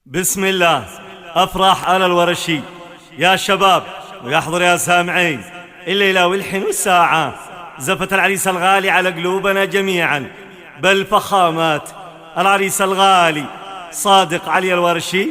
بسم الله. أفراح آل الورشي يا شباب ويحضر يا سامعين، الليلة والحين والساعة زفت العريس الغالي على قلوبنا جميعا بالفخامات. العريس الغالي صادق علي الورشي،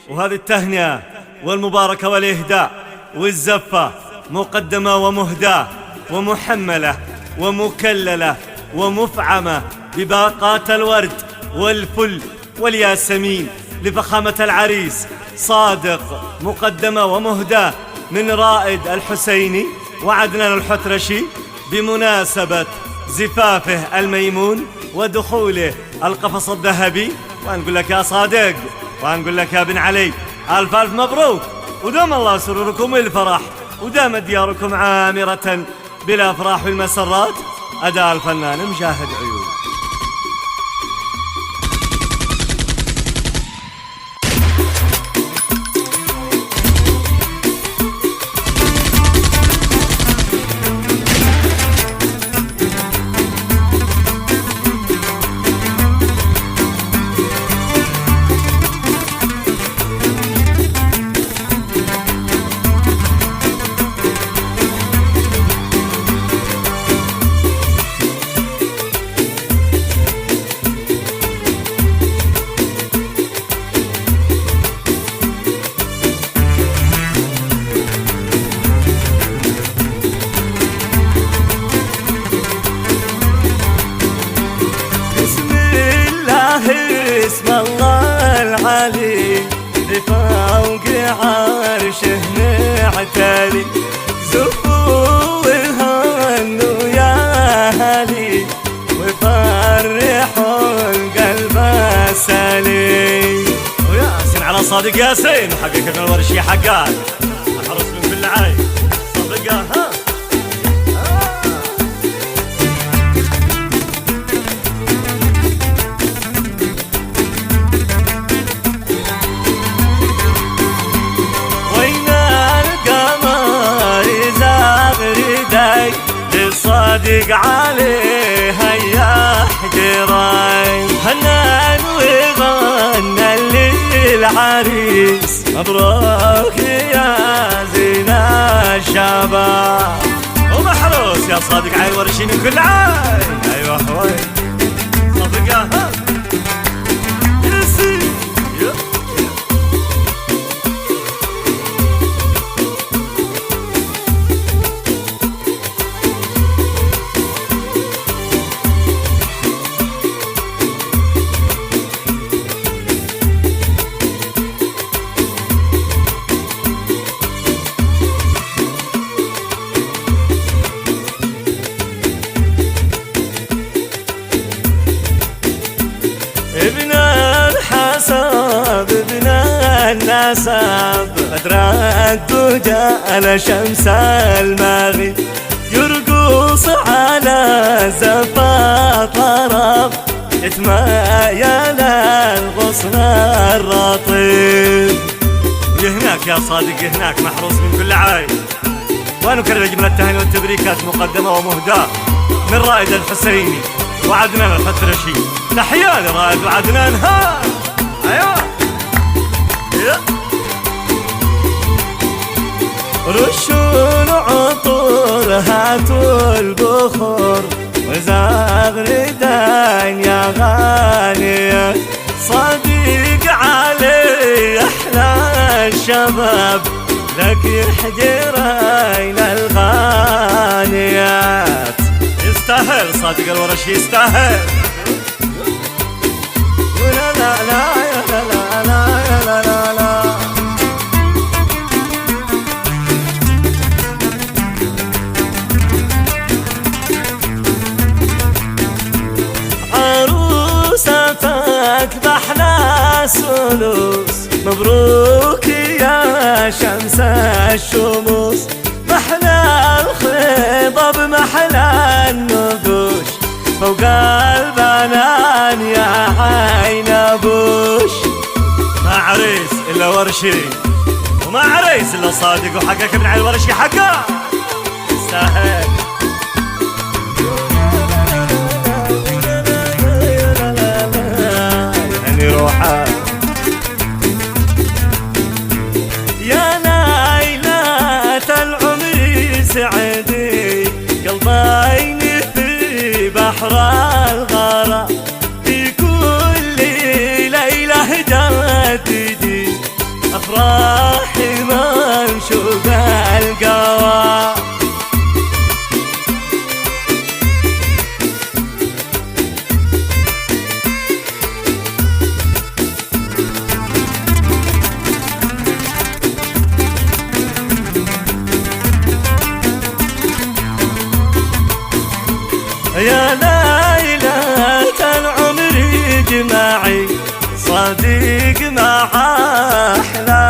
وهذه التهنئة والمباركة والإهداء والزفة مقدمة ومهداة ومحملة ومكللة ومفعمة بباقات الورد والفل والياسمين لفخامة العريس صادق، مقدمة ومهداة من رائد الحسيني وعدنان الحترشي بمناسبة زفافه الميمون ودخوله القفص الذهبي. وأنقول لك يا صادق، وأنقول لك يا بن علي، ألف ألف مبروك، ودام الله سروركم الفرح، ودامت دياركم عامرة بالأفراح والمسرات. أداء الفنان مجاهد عيون. اسم الله العلي بفوق عرشه معتلي، زفوا الهن يا هلي وفرحوا القلب السليم. وياسين على صادق ياسين، حقك من الورشي حقان احرص من كل عين صدقه. ها صادق عليها يا حجراي، هنان وغنى للعريس مبروك يا زينة الشباب. ومحروس يا صادق على الورشي من كل عين. ايوه حوي صدقه. ها ياسين ابن الحساب ابن النسب، بدر الدجى على شمس المغيب، يرقص على زفا طرف، يتمايل الغصن الرطيب. هناك يا صادق، هناك محروس من كل عين. ونكرر جملة التهاني والتبريكات مقدمة ومهداة من رائد الحسيني وعدنان الحترشي. تحية لرائد وعدنان. ها ايوه رشوا العطور هاتوا البخور، وزغردان يا غالية، صديق علي احلى الشباب، لك يحجرين الغانيات. يستاهل صادق الورشي، يستاهل. ولا لا لا يا لا لا لا يا لا لا لا. عروستك بحلى سلوس، مبروك يا شمس الشموس، محلى الخيبة بمحلى النقوش، فوق البنان يا عين ابوش. ما عريس الا ورشي، وما عريس الا صادق، وحقك من على الورشي حقه يستاهل. يعني روحك سعدي قلبين في بحر الغرام في كل ليلة جديدي أفراحي منشوق القوى. يا ليلة العمر جماعي صديق مع أحلى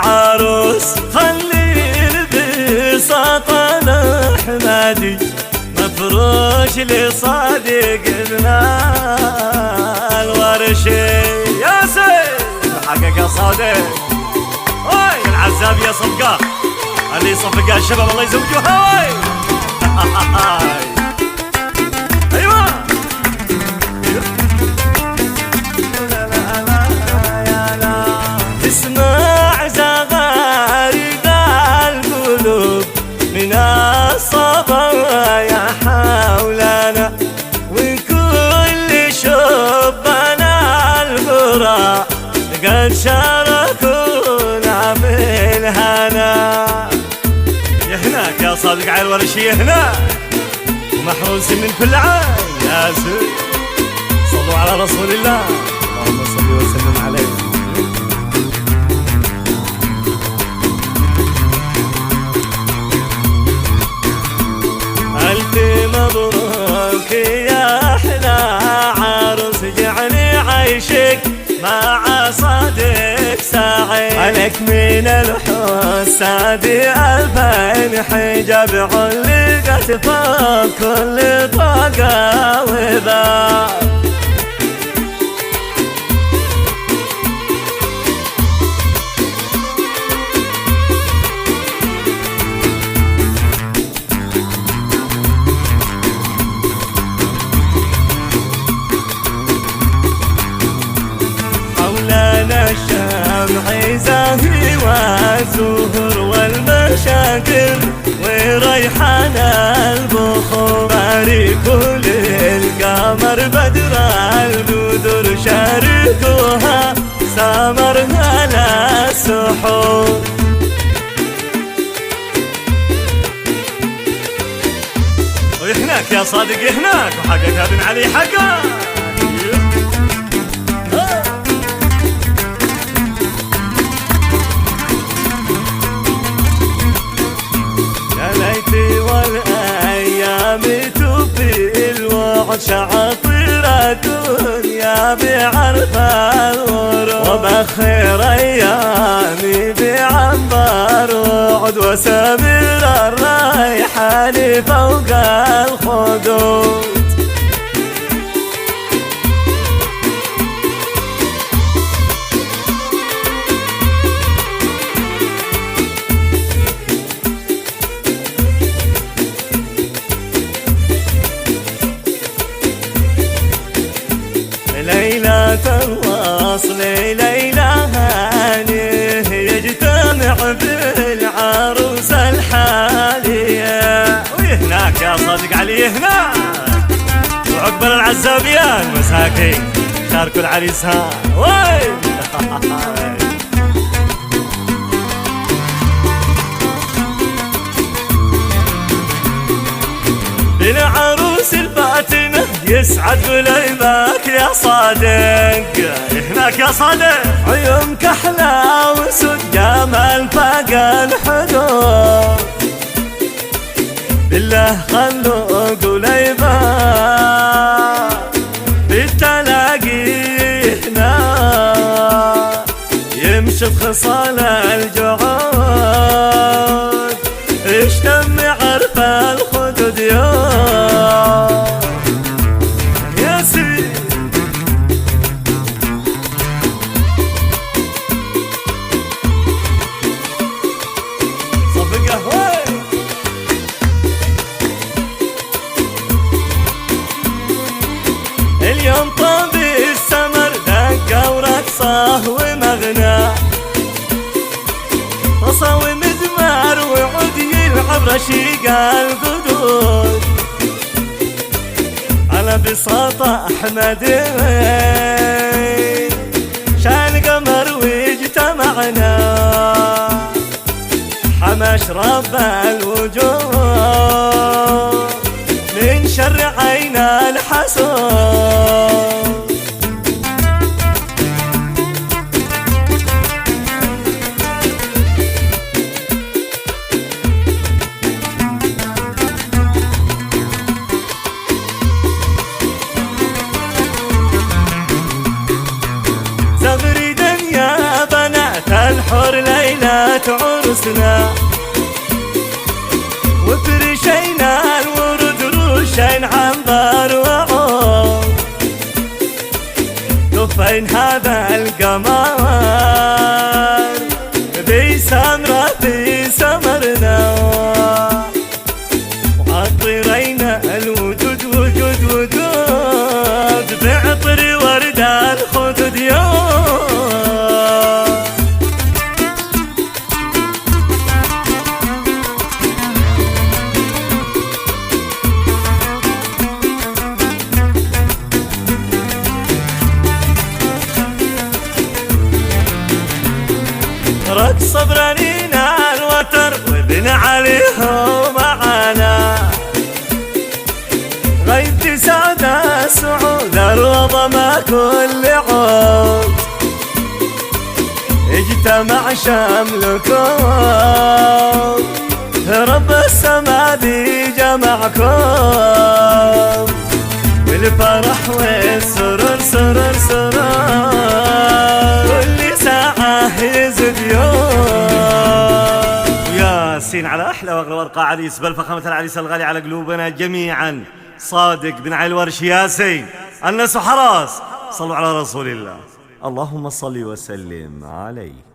عروس خلي البساط الأحمدي مفروش لصديقنا الورشي. يا سيد حقق صادق وي العزاب يا صفقة اللي صفقة الشباب الله يزوجوها وي. ايوه اسمع زغاريد القلوب من الصبايا حولنا وكل شبنا القرى قد شاركونا في الهنا. يا هناك يا صادق على الورشي هناك ومحروس من كل عام. يا سيد صلوا على رسول الله اللهم صل وسلم عليه. ألف مبروك يا أحلى عروس جعلي عيشك مع صديق سعيد عليك من الحساد 2000 حجاب علقت فوق كل طاقة وباب. الشمع زاهي والزهر والمشاكل وريحان البخور باركوا للقمر بدر البدر شاركوها سمرها للسحور. وهناك يا صادق هناك وحققها بن علي حقا. والأيام تبي الوعد شعطر الدنيا بعرف الورود وبخير أيامي بعنبر وعد وسمير الريحان فوق الخدود. ليلة الوصل ليلة هانيه يجتمع بالعروس الحالية. وهناك يا صادق علي هناك وعقبال العزابيان مساكين شاركوا العريس ها وي. بالعروس الفاتنة يسعد قليبك يا صادق. هناك يا صادق عيونك أحلى وسود جمال فاق الحدود بالله خلوا قليبك بالتلاقي هنا يمشي بخصال الجعود اشتم عرف الخدود يا سيدي. صفقة هوي اليوم طبي السمر دقة ورقصة ومغنى وصاوي مزمار وعود يلعب رشيق القدود على بساطة أحمد شان قمر واجتمعنا حماش رب الوجود من شر عين الحسود. زغريدا يا بنات الحور ليلة عرسنا وفرشينا الورد رشين عنبر وعود دفين هذا القمر بسمرة في سمرنا وعطرينا الوجود وجود وجود بعطر ورد الخدود رقص برنينا الوتر وذن عليهم معانا غيب سعادة سعود الوضع ما كل عود اجتمع شملكم رب السما ذي جمعكم والفرح والسرور سرور سرور كل ساعة يزد يوم. ياسين على أحلى وأغلى ورقة عريس بل فخامة العريس الغالي على قلوبنا جميعا صادق بن علي الورش. ياسين الناس حراس صلوا على رسول الله اللهم صل وسلم عليه.